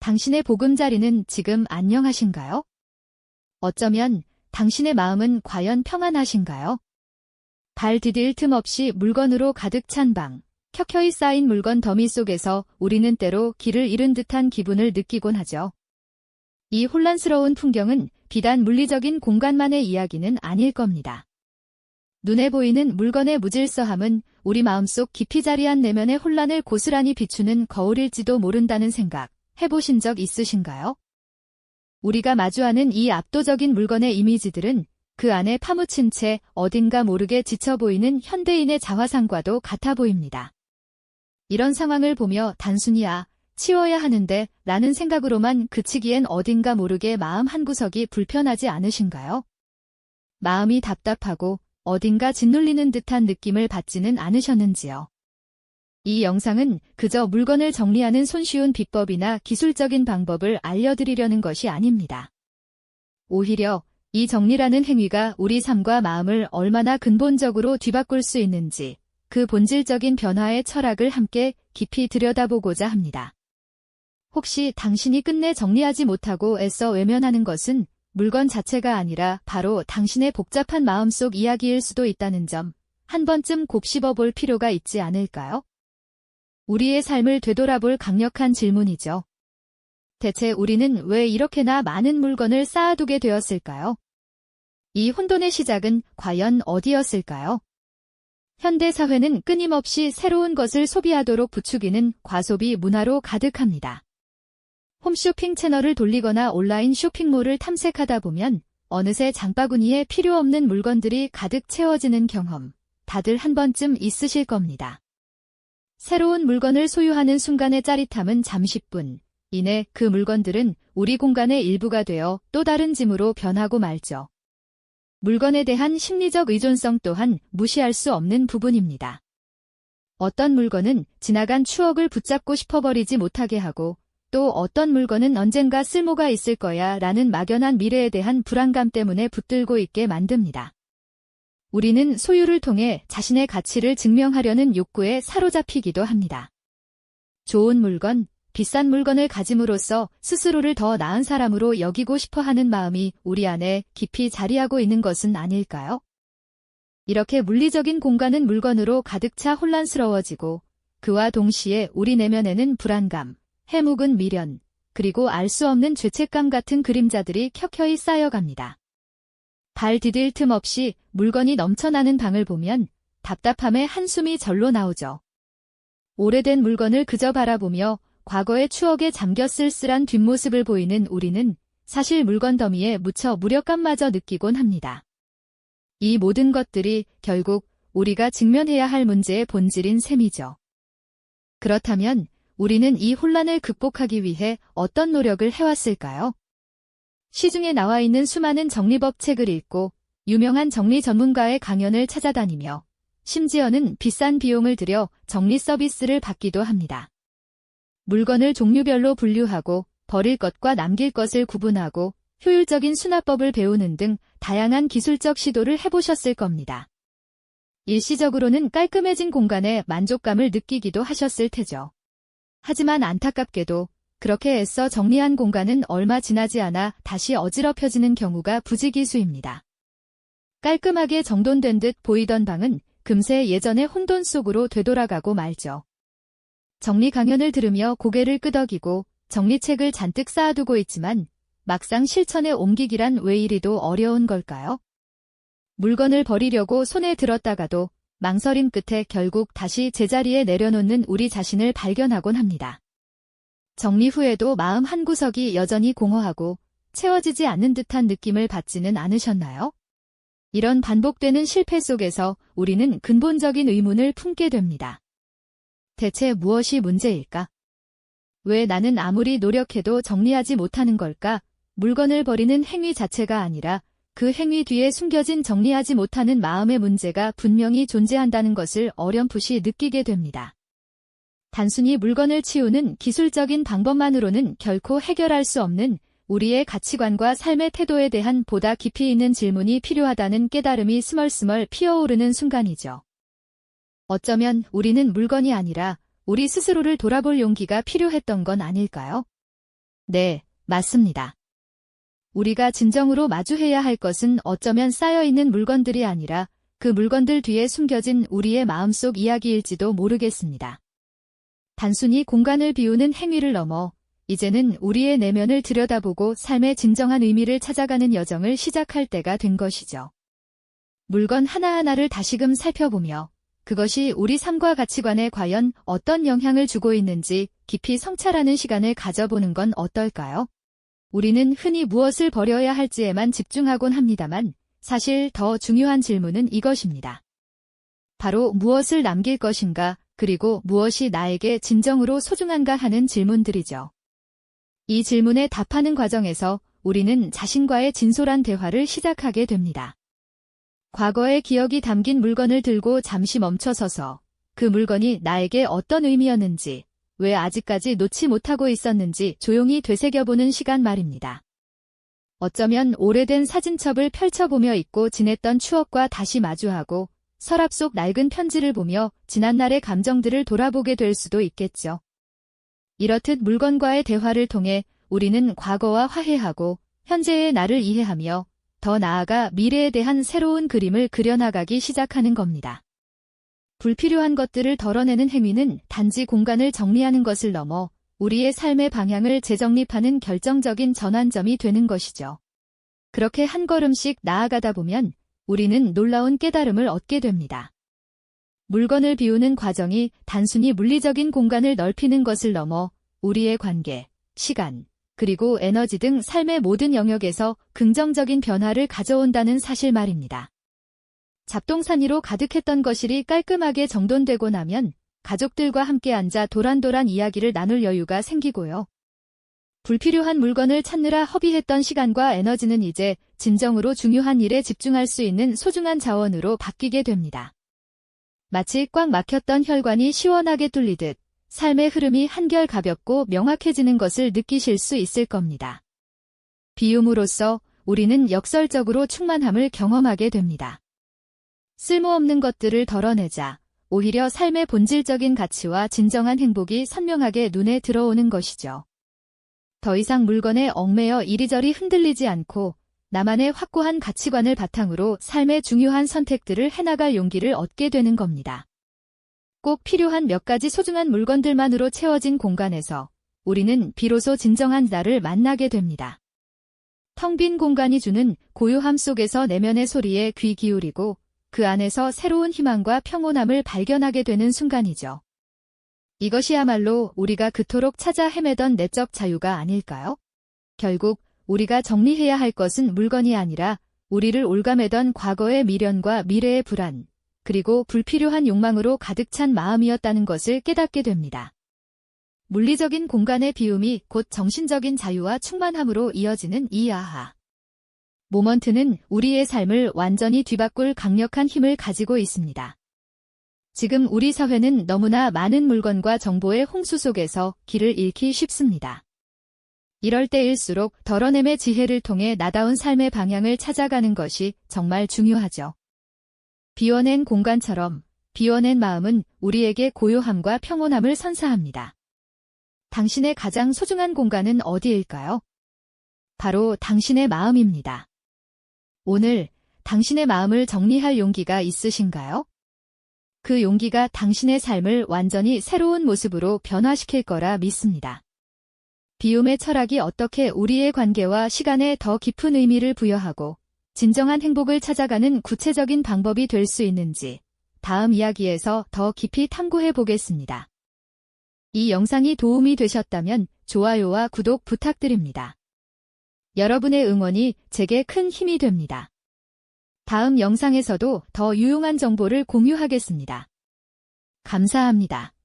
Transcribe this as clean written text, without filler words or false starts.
당신의 보금자리는 지금 안녕하신가요? 어쩌면 당신의 마음은 과연 평안하신가요? 발 디딜 틈 없이 물건으로 가득 찬 방, 켜켜이 쌓인 물건 더미 속에서 우리는 때로 길을 잃은 듯한 기분을 느끼곤 하죠. 이 혼란스러운 풍경은 비단 물리적인 공간만의 이야기는 아닐 겁니다. 눈에 보이는 물건의 무질서함은 우리 마음속 깊이 자리한 내면의 혼란을 고스란히 비추는 거울일지도 모른다는 생각 해보신 적 있으신가요? 우리가 마주하는 이 압도적인 물건의 이미지들은 그 안에 파묻힌 채 어딘가 모르게 지쳐 보이는 현대인의 자화상과도 같아 보입니다. 이런 상황을 보며 단순히 치워야 하는데 라는 생각으로만 그치기엔 어딘가 모르게 마음 한구석이 불편하지 않으신가요? 마음이 답답하고 어딘가 짓눌리는 듯한 느낌을 받지는 않으셨는지요? 이 영상은 그저 물건을 정리하는 손쉬운 비법이나 기술적인 방법을 알려드리려는 것이 아닙니다. 오히려 이 정리라는 행위가 우리 삶과 마음을 얼마나 근본적으로 뒤바꿀 수 있는지 그 본질적인 변화의 철학을 함께 깊이 들여다보고자 합니다. 혹시 당신이 끝내 정리하지 못하고 애써 외면하는 것은 물건 자체가 아니라 바로 당신의 복잡한 마음속 이야기일 수도 있다는 점, 한 번쯤 곱씹어 볼 필요가 있지 않을까요? 우리의 삶을 되돌아볼 강력한 질문이죠. 대체 우리는 왜 이렇게나 많은 물건을 쌓아두게 되었을까요? 이 혼돈의 시작은 과연 어디였을까요? 현대 사회는 끊임없이 새로운 것을 소비하도록 부추기는 과소비 문화로 가득합니다. 홈쇼핑 채널을 돌리거나 온라인 쇼핑몰을 탐색하다 보면 어느새 장바구니에 필요 없는 물건들이 가득 채워지는 경험, 다들 한 번쯤 있으실 겁니다. 새로운 물건을 소유하는 순간의 짜릿함은 잠시뿐, 이내 그 물건들은 우리 공간의 일부가 되어 또 다른 짐으로 변하고 말죠. 물건에 대한 심리적 의존성 또한 무시할 수 없는 부분입니다. 어떤 물건은 지나간 추억을 붙잡고 싶어버리지 못하게 하고 또 어떤 물건은 언젠가 쓸모가 있을 거야 라는 막연한 미래에 대한 불안감 때문에 붙들고 있게 만듭니다. 우리는 소유를 통해 자신의 가치를 증명하려는 욕구에 사로잡히기도 합니다. 좋은 물건, 비싼 물건을 가짐으로써 스스로를 더 나은 사람으로 여기고 싶어 하는 마음이 우리 안에 깊이 자리하고 있는 것은 아닐까요? 이렇게 물리적인 공간은 물건으로 가득 차 혼란스러워지고 그와 동시에 우리 내면에는 불안감, 해묵은 미련, 그리고 알 수 없는 죄책감 같은 그림자들이 켜켜이 쌓여갑니다. 발 디딜 틈 없이 물건이 넘쳐나는 방을 보면 답답함에 한숨이 절로 나오죠. 오래된 물건을 그저 바라보며 과거의 추억에 잠겨 쓸쓸한 뒷모습을 보이는 우리는 사실 물건 더미에 무척 무력감마저 느끼곤 합니다. 이 모든 것들이 결국 우리가 직면해야 할 문제의 본질인 셈이죠. 그렇다면 우리는 이 혼란을 극복하기 위해 어떤 노력을 해왔을까요? 시중에 나와 있는 수많은 정리법 책을 읽고 유명한 정리 전문가의 강연을 찾아다니며 심지어는 비싼 비용을 들여 정리 서비스를 받기도 합니다. 물건을 종류별로 분류하고 버릴 것과 남길 것을 구분하고 효율적인 수납법을 배우는 등 다양한 기술적 시도를 해보셨을 겁니다. 일시적으로는 깔끔해진 공간에 만족감을 느끼기도 하셨을 테죠. 하지만 안타깝게도 그렇게 애써 정리한 공간은 얼마 지나지 않아 다시 어지럽혀지는 경우가 부지기수입니다. 깔끔하게 정돈된 듯 보이던 방은 금세 예전의 혼돈 속으로 되돌아가고 말죠. 정리 강연을 들으며 고개를 끄덕이고 정리책을 잔뜩 쌓아두고 있지만 막상 실천에 옮기기란 왜 이리도 어려운 걸까요? 물건을 버리려고 손에 들었다가도 망설임 끝에 결국 다시 제자리에 내려놓는 우리 자신을 발견하곤 합니다. 정리 후에도 마음 한구석이 여전히 공허하고 채워지지 않는 듯한 느낌을 받지는 않으셨나요? 이런 반복되는 실패 속에서 우리는 근본적인 의문을 품게 됩니다. 대체 무엇이 문제일까? 왜 나는 아무리 노력해도 정리하지 못하는 걸까? 물건을 버리는 행위 자체가 아니라 그 행위 뒤에 숨겨진 정리하지 못하는 마음의 문제가 분명히 존재한다는 것을 어렴풋이 느끼게 됩니다. 단순히 물건을 치우는 기술적인 방법만으로는 결코 해결할 수 없는 우리의 가치관과 삶의 태도에 대한 보다 깊이 있는 질문이 필요하다는 깨달음이 스멀스멀 피어오르는 순간이죠. 어쩌면 우리는 물건이 아니라 우리 스스로를 돌아볼 용기가 필요했던 건 아닐까요? 네, 맞습니다. 우리가 진정으로 마주해야 할 것은 어쩌면 쌓여있는 물건들이 아니라 그 물건들 뒤에 숨겨진 우리의 마음속 이야기일지도 모르겠습니다. 단순히 공간을 비우는 행위를 넘어 이제는 우리의 내면을 들여다보고 삶의 진정한 의미를 찾아가는 여정을 시작할 때가 된 것이죠. 물건 하나하나를 다시금 살펴보며 그것이 우리 삶과 가치관에 과연 어떤 영향을 주고 있는지 깊이 성찰하는 시간을 가져보는 건 어떨까요? 우리는 흔히 무엇을 버려야 할지에만 집중하곤 합니다만 사실 더 중요한 질문은 이것입니다. 바로 무엇을 남길 것인가, 그리고 무엇이 나에게 진정으로 소중한가 하는 질문들이죠. 이 질문에 답하는 과정에서 우리는 자신과의 진솔한 대화를 시작하게 됩니다. 과거의 기억이 담긴 물건을 들고 잠시 멈춰서서 그 물건이 나에게 어떤 의미였는지, 왜 아직까지 놓지 못하고 있었는지 조용히 되새겨보는 시간 말입니다. 어쩌면 오래된 사진첩을 펼쳐보며 잊고 지냈던 추억과 다시 마주하고 서랍 속 낡은 편지를 보며 지난날의 감정들을 돌아보게 될 수도 있겠죠. 이렇듯 물건과의 대화를 통해 우리는 과거와 화해하고 현재의 나를 이해하며 더 나아가 미래에 대한 새로운 그림을 그려나가기 시작하는 겁니다. 불필요한 것들을 덜어내는 행위는 단지 공간을 정리하는 것을 넘어 우리의 삶의 방향을 재정립하는 결정적인 전환점이 되는 것이죠. 그렇게 한 걸음씩 나아가다 보면 우리는 놀라운 깨달음을 얻게 됩니다. 물건을 비우는 과정이 단순히 물리적인 공간을 넓히는 것을 넘어 우리의 관계, 시간, 그리고 에너지 등 삶의 모든 영역에서 긍정적인 변화를 가져온다는 사실 말입니다. 잡동사니로 가득했던 거실이 깔끔하게 정돈되고 나면 가족들과 함께 앉아 도란도란 이야기를 나눌 여유가 생기고요. 불필요한 물건을 찾느라 허비했던 시간과 에너지는 이제 진정으로 중요한 일에 집중할 수 있는 소중한 자원으로 바뀌게 됩니다. 마치 꽉 막혔던 혈관이 시원하게 뚫리듯 삶의 흐름이 한결 가볍고 명확해지는 것을 느끼실 수 있을 겁니다. 비움으로써 우리는 역설적으로 충만함을 경험하게 됩니다. 쓸모없는 것들을 덜어내자 오히려 삶의 본질적인 가치와 진정한 행복이 선명하게 눈에 들어오는 것이죠. 더 이상 물건에 얽매여 이리저리 흔들리지 않고 나만의 확고한 가치관을 바탕으로 삶의 중요한 선택들을 해나갈 용기를 얻게 되는 겁니다. 꼭 필요한 몇 가지 소중한 물건들만으로 채워진 공간에서 우리는 비로소 진정한 나를 만나게 됩니다. 텅 빈 공간이 주는 고요함 속에서 내면의 소리에 귀 기울이고 그 안에서 새로운 희망과 평온함을 발견하게 되는 순간이죠. 이것이야말로 우리가 그토록 찾아 헤매던 내적 자유가 아닐까요? 결국 우리가 정리해야 할 것은 물건이 아니라 우리를 올가매던 과거의 미련과 미래의 불안, 그리고 불필요한 욕망으로 가득 찬 마음이었다는 것을 깨닫게 됩니다. 물리적인 공간의 비움이 곧 정신적인 자유와 충만함으로 이어지는 이 아하 모먼트는 우리의 삶을 완전히 뒤바꿀 강력한 힘을 가지고 있습니다. 지금 우리 사회는 너무나 많은 물건과 정보의 홍수 속에서 길을 잃기 쉽습니다. 이럴 때일수록 덜어냄의 지혜를 통해 나다운 삶의 방향을 찾아가는 것이 정말 중요하죠. 비워낸 공간처럼 비워낸 마음은 우리에게 고요함과 평온함을 선사합니다. 당신의 가장 소중한 공간은 어디일까요? 바로 당신의 마음입니다. 오늘 당신의 마음을 정리할 용기가 있으신가요? 그 용기가 당신의 삶을 완전히 새로운 모습으로 변화시킬 거라 믿습니다. 비움의 철학이 어떻게 우리의 관계와 시간에 더 깊은 의미를 부여하고 진정한 행복을 찾아가는 구체적인 방법이 될 수 있는지 다음 이야기에서 더 깊이 탐구해 보겠습니다. 이 영상이 도움이 되셨다면 좋아요와 구독 부탁드립니다. 여러분의 응원이 제게 큰 힘이 됩니다. 다음 영상에서도 더 유용한 정보를 공유하겠습니다. 감사합니다.